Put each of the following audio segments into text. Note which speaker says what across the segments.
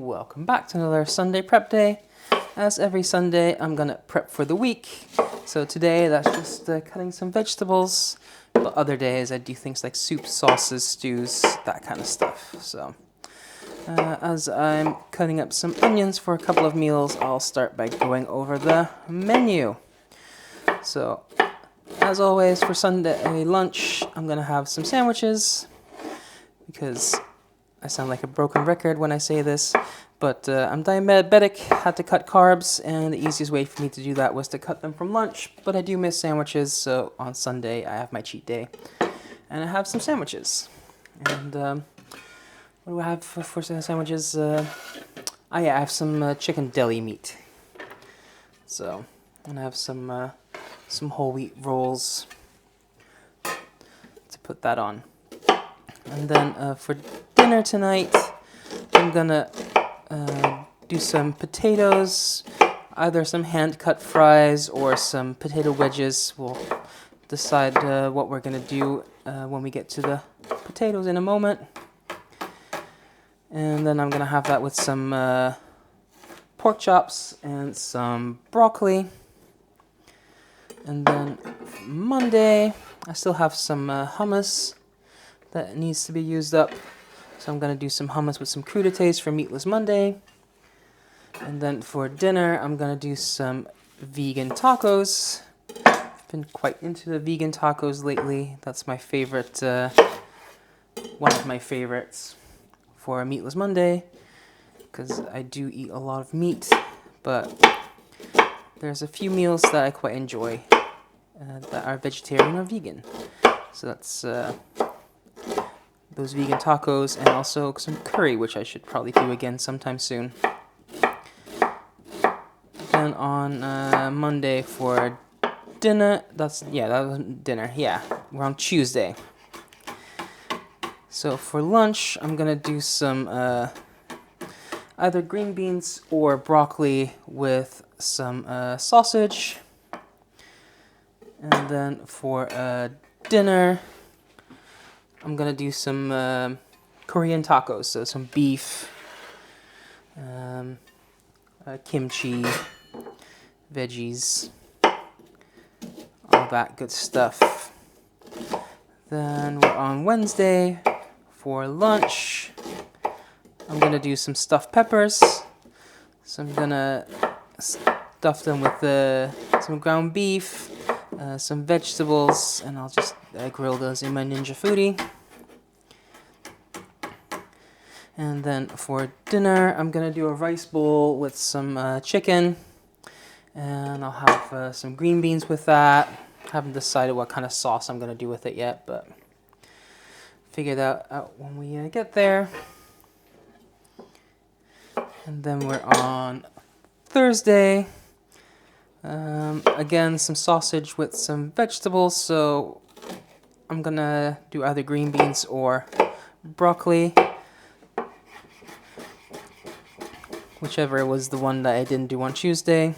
Speaker 1: Welcome back to another Sunday prep day. As every Sunday, I'm gonna prep for the week. So today, that's just cutting some vegetables. But other days, I do things like soups, sauces, stews, that kind of stuff. So as I'm cutting up some onions for a couple of meals, I'll start by going over the menu. So as always, for Sunday lunch, I'm gonna have some sandwiches because I sound like a broken record when I say this, but I'm diabetic, had to cut carbs, and the easiest way for me to do that was to cut them from lunch, but I do miss sandwiches, so on Sunday I have my cheat day, and I have some sandwiches. And what do I have for sandwiches? I have some chicken deli meat. So, and I have some whole wheat rolls to put that on. And then for dinner tonight, I'm gonna do some potatoes, either some hand-cut fries or some potato wedges. We'll decide what we're gonna do when we get to the potatoes in a moment. And then I'm gonna have that with some pork chops and some broccoli. And then for Monday, I still have some hummus that needs to be used up. So I'm going to do some hummus with some crudités for Meatless Monday. And then for dinner, I'm going to do some vegan tacos. I've been quite into the vegan tacos lately. That's my favorite, one of my favorites for Meatless Monday, because I do eat a lot of meat, but there's a few meals that I quite enjoy that are vegetarian or vegan. So that's those vegan tacos, and also some curry, which I should probably do again sometime soon. Then on Monday for dinner, that was dinner, we're on Tuesday. So for lunch, I'm gonna do some either green beans or broccoli with some sausage. And then for dinner, I'm gonna do some Korean tacos, so some beef, kimchi, veggies, all that good stuff. Then we're on Wednesday for lunch. I'm gonna do some stuffed peppers. So I'm gonna stuff them with some ground beef, some vegetables, and I'll just grill those in my Ninja Foodi. And then for dinner, I'm gonna do a rice bowl with some chicken, and I'll have some green beans with that. Haven't decided what kind of sauce I'm gonna do with it yet, but figure that out when we get there. And then we're on Thursday. Again, some sausage with some vegetables, so I'm gonna do either green beans or broccoli, whichever was the one that I didn't do on Tuesday.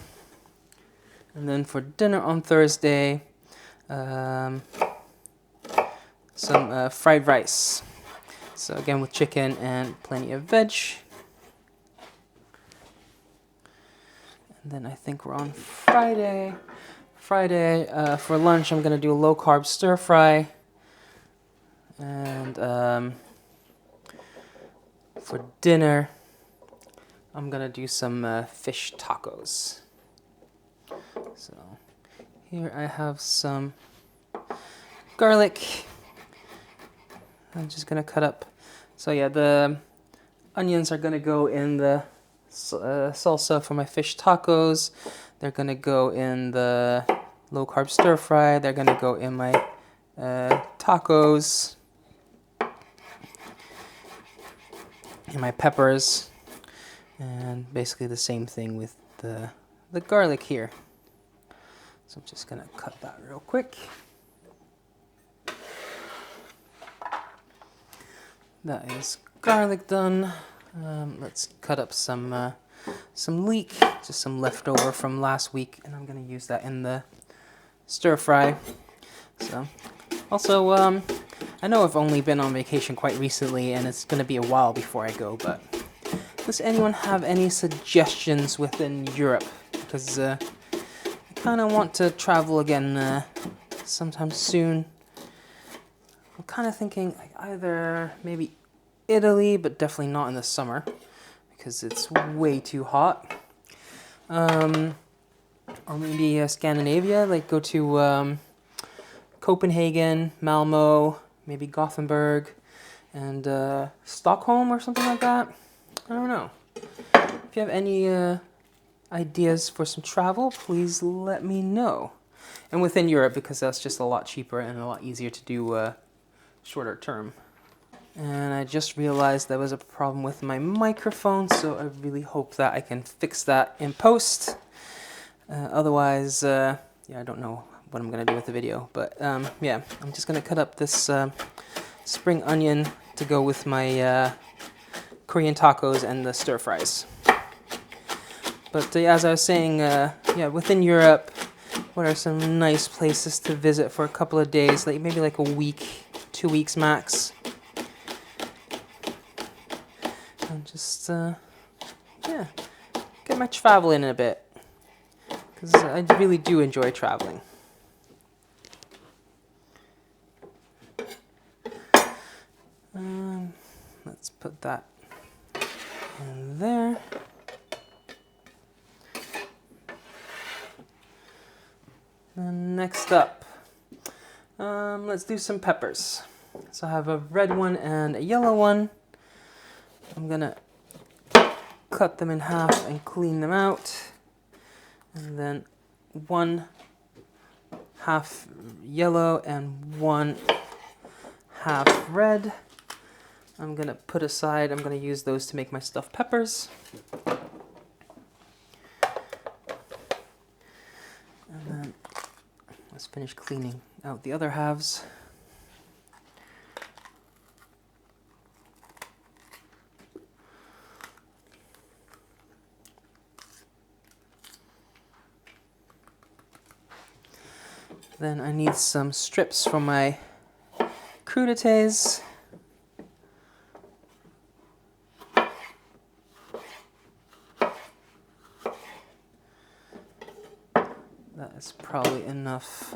Speaker 1: And then for dinner on Thursday, some fried rice. So again with chicken and plenty of veg. And then I think we're on Friday. For lunch, I'm gonna do a low-carb stir fry. And for dinner, I'm gonna do some fish tacos. So here I have some garlic. I'm just gonna cut up. So yeah, the onions are gonna go in the salsa for my fish tacos. They're gonna go in the low-carb stir fry. They're gonna go in my tacos. And my peppers. And basically the same thing with the garlic here. So I'm just gonna cut that real quick. That is garlic done. Let's cut up some leek, just some leftover from last week, and I'm gonna use that in the stir fry. So, also, I know I've only been on vacation quite recently, and it's gonna be a while before I go, but Does anyone have any suggestions within Europe? Because I kind of want to travel again sometime soon. I'm kind of thinking like either maybe Italy, but definitely not in the summer because it's way too hot. Or maybe Scandinavia, like go to Copenhagen, Malmo, maybe Gothenburg, and Stockholm or something like that. I don't know. If you have any ideas for some travel, please let me know. And within Europe, because that's just a lot cheaper and a lot easier to do shorter term. And I just realized there was a problem with my microphone, so I really hope that I can fix that in post. Otherwise, yeah, I don't know what I'm going to do with the video. But yeah, I'm just going to cut up this spring onion to go with my Korean tacos and the stir fries. But as I was saying, yeah, within Europe, what are some nice places to visit for a couple of days, like maybe like a week, 2 weeks max. And just, yeah, get my travel in a bit, because I really do enjoy traveling. Let's put that in there. And next up, let's do some peppers. So I have a red one and a yellow one. I'm gonna cut them in half and clean them out. And then 1 half yellow and 1 half red. I'm gonna put aside, I'm gonna use those to make my stuffed peppers. And then let's finish cleaning out the other halves. Then I need some strips from my crudités. That is probably enough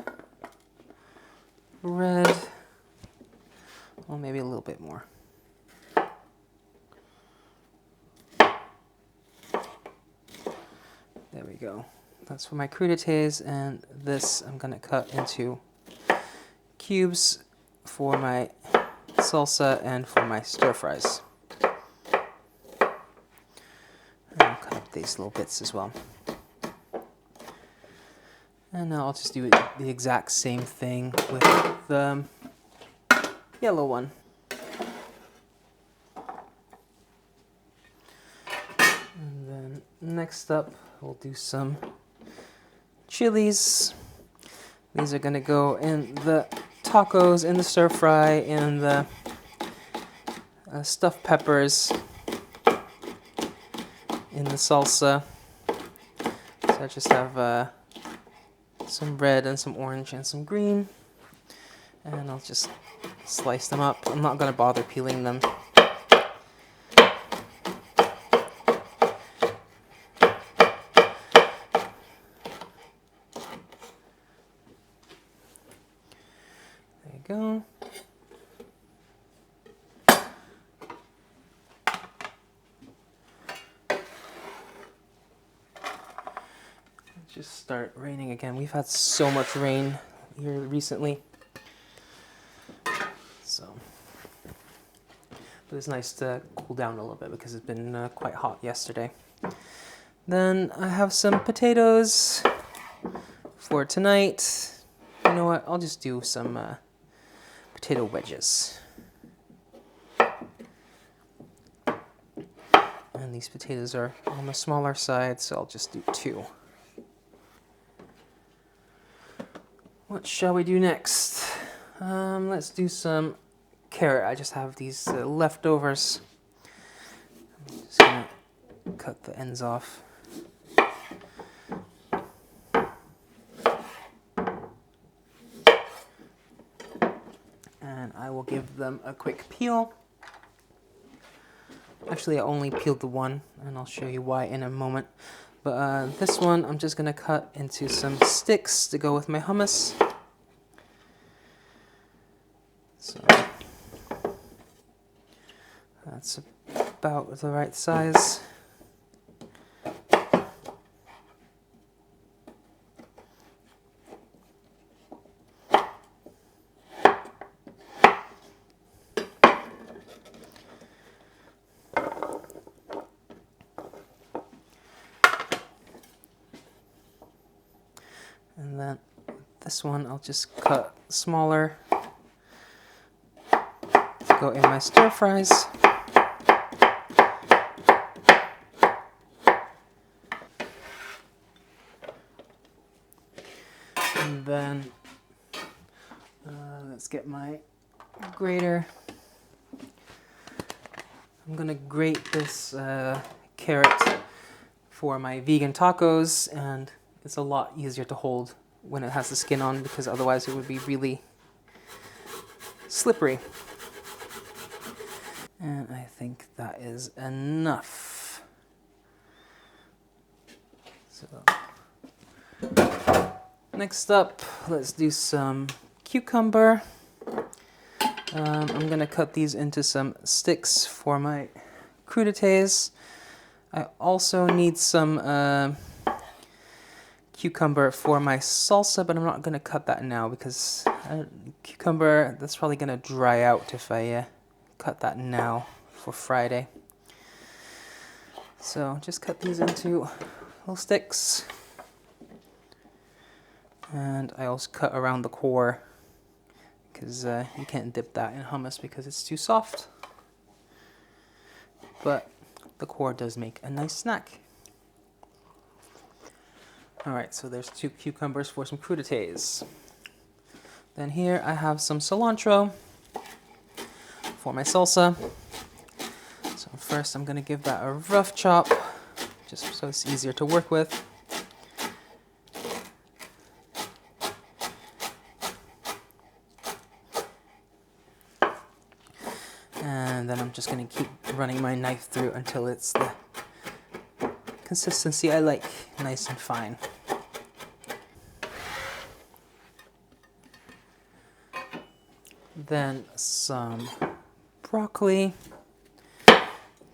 Speaker 1: red. Well, maybe a little bit more. There we go. That's for my crudités, and this I'm gonna cut into cubes for my salsa and for my stir fries. And I'll cut up these little bits as well. And now I'll just do the exact same thing with the yellow one. And then next up, we'll do some chilies. These are gonna go in the tacos, in the stir fry, in the stuffed peppers, in the salsa. So I just have some red and some orange and some green, and I'll just slice them up. I'm not gonna bother peeling them. Go. Just start raining again. We've had so much rain here recently. So, but it's nice to cool down a little bit because it's been quite hot yesterday. Then I have some potatoes for tonight. You know what? I'll just do some potato wedges. And these potatoes are on the smaller side, so I'll just do 2. What shall we do next? Let's do some carrot. I just have these leftovers. I'm just gonna cut the ends off. And I will give them a quick peel. Actually, I only peeled the one, and I'll show you why in a moment. But this one, I'm just going to cut into some sticks to go with my hummus. So that's about the right size. And then this one I'll just cut smaller, go in my stir fries. And then let's get my grater. I'm gonna grate this carrot for my vegan tacos, and it's a lot easier to hold when it has the skin on, because otherwise it would be really slippery. And I think that is enough. So next up, let's do some cucumber. I'm gonna cut these into some sticks for my crudités. I also need some cucumber for my salsa, but I'm not gonna cut that now because cucumber, that's probably gonna dry out if I cut that now for Friday. So just cut these into little sticks. And I also cut around the core, because you can't dip that in hummus because it's too soft. But the core does make a nice snack. Alright, so there's 2 cucumbers for some crudités. Then here I have some cilantro for my salsa. So first I'm going to give that a rough chop, just so it's easier to work with. And then I'm just going to keep running my knife through until it's the consistency I like, nice and fine. Then some broccoli.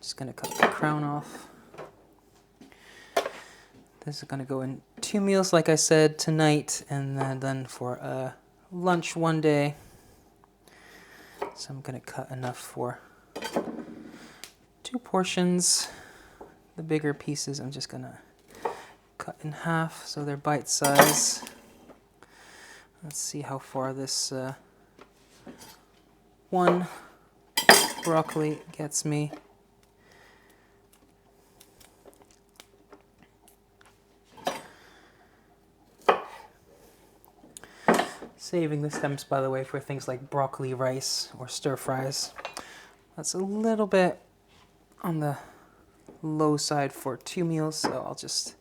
Speaker 1: Just going to cut the crown off. This is going to go in 2 meals, like I said, tonight, and then for lunch one day. So I'm going to cut enough for 2 portions. The bigger pieces I'm just going to cut in half so they're bite size. Let's see how far this one broccoli gets me. Saving the stems, by the way, for things like broccoli rice or stir fries. That's a little bit on the low side for 2 meals, so I'll just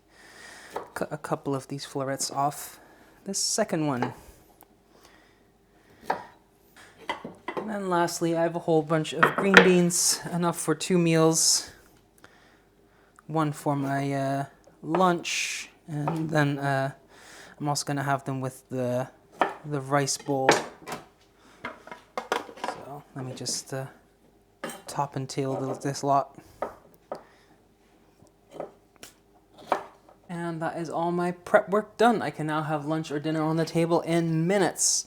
Speaker 1: cut a couple of these florets off this second one. And then lastly, I have a whole bunch of green beans, enough for 2 meals. One for my lunch, and then I'm also going to have them with the rice bowl. So let me just top and tail this lot. And that is all my prep work done. I can now have lunch or dinner on the table in minutes.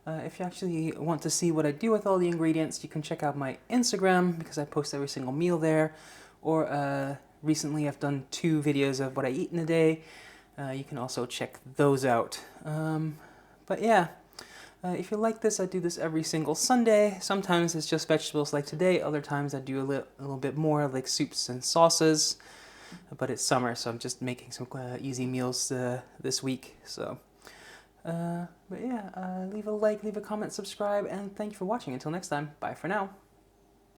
Speaker 1: If you actually want to see what I do with all the ingredients, you can check out my Instagram, because I post every single meal there. Or recently I've done 2 videos of what I eat in a day. You can also check those out. But yeah, if you like this, I do this every single Sunday. Sometimes it's just vegetables like today. Other times I do a little bit more, like soups and sauces. But it's summer, so I'm just making some easy meals this week. So, but yeah, leave a like, leave a comment, subscribe, and thank you for watching. Until next time, bye for now.